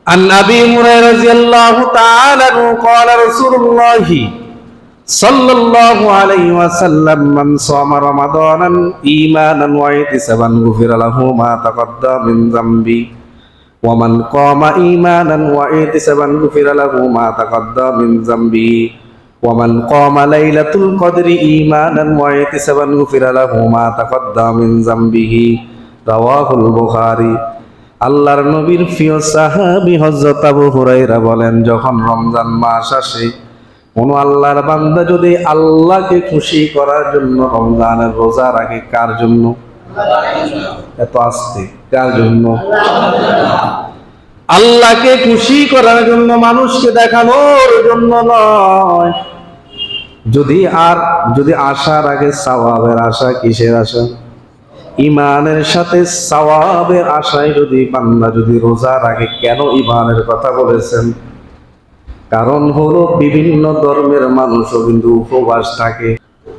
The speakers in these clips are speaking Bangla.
عن أبي هريرة رضي الله تعالى عنه قال رسول الله صلى الله عليه وسلم من صام رمضانا إيمانا واحتسابا غفر له ما تقدم من ذنبه ومن قام إيمانا واحتسابا غفر له ما تقدم من ذنبه ومن قام ليلة القدر إيمانا واحتسابا غفر له ما تقدم من ذنبه رواه البخاري। আল্লাহর নবীর প্রিয় সাহাবী হযরত আবু হুরায়রা বলেন, যখন রমজান মাস আসে, কোন আল্লাহর বান্দা যদি আল্লাহকে খুশি করার জন্য রমজানের রোজা রাখে, কার জন্য? এত আস্তে, কার জন্য? আল্লাহকে খুশি করার জন্য, মানুষকে দেখানোর জন্য নয়। যদি আশার আগে সওয়াবের আশা, কিসের আশা? ইমানের সাথে সওয়াবের আশায় যদি বান্দা যদি রোজা রাখে, কেন ইমানের কথা বলেছেন? কারণ হলো বিভিন্ন ধর্মের মানুষও কিন্তু উপবাস থাকে,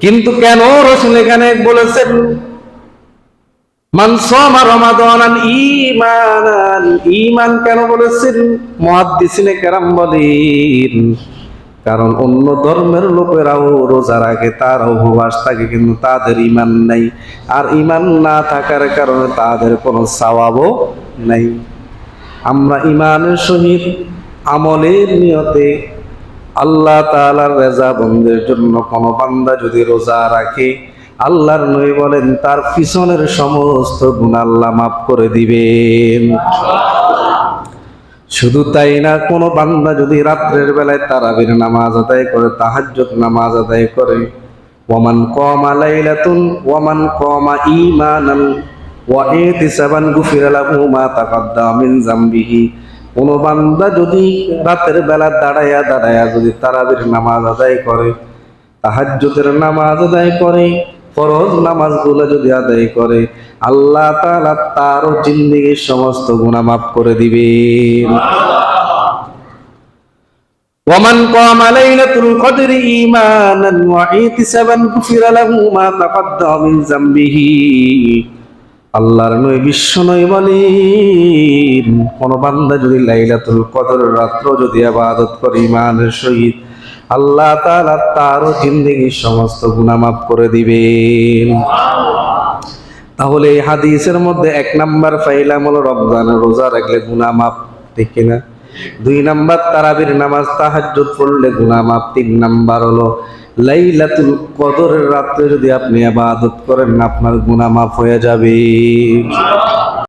কিন্তু কেন রাসূল এখানে বলেছেন মান সামা রমাদানান ঈমানান? ঈমান কেন বলেছেন? মুহাদ্দিসিনে কেরাম বলেন, কারণ অন্য ধর্মের লোকেরাও রোজা রাখে, তারা উপবাস থাকে, কিন্তু তাদের ঈমান নাই। আর ঈমান না থাকার কারণে তাদের কোনো সওয়াবও নাই। আমরা ঈমানের সহিত আমলের নিয়তে আল্লাহ তাআলার রেজা বন্দের জন্য কোনো বান্দা যদি রোজা রাখে, আল্লাহর নবী বলেন তার পিছনের সমস্ত গুনাহ আল্লাহ মাফ করে দিবেন। শুধু তাই না, কোন বান্দা যদি রাত্রের বেলায় তারাবির নামাজ আদায় করে, তাহাজ্জুদ নামাজ আদায় করে, ওয়ামান কামা লাইলাতুন ওয়ামান কামা ঈমানান ওয়া ইহতিসাবান গুফিরা লাহু মা তাকাদ্দামা মিন যামবিহি, কোন বান্দা যদি রাতের বেলা দাঁড়ায়া দাঁড়ায়া যদি তারাবির নামাজ আদায় করে, তাহাজ্জুদের নামাজ আদায় করে, ফরজ নামাজগুলো যদি আদায় করে, আল্লাহ তাআলা তার জিন্দেগীর সমস্ত গুনাহ মাফ করে দিবেন। ওয়ামান কামা লাইলাতুল কদরি ঈমানান ওয়া ইহতিসাবান গুফিরা লাহু মা তাকাদ্দামা মিন যামবিহি। আল্লাহর নবী বিশ্বনবী বলেন, কোন বান্দা যদি লাইলাতুল কদর রাত্র যদি ইবাদত করে ঈমানের সহিত, আল্লাহ তাআলা তার জিন্দেগীর সমস্ত গুনাহ মাফ করে দিবেন। তাহলে এই হাদিসের মধ্যে 1 নাম্বার ফাইলাম হলো রমজানের রোজা রাখলে গুনাহ মাফ, ঠিক কিনা? 2 নাম্বার তারাবির নামাজ তাহাজ্জুদ পড়লে গুনাহ মাফ। 3 নাম্বার হলো লাইলাতুল কদরের রাতে যদি আপনি ইবাদত করেন, আপনার গুনাহ মাফ হয়ে যাবে।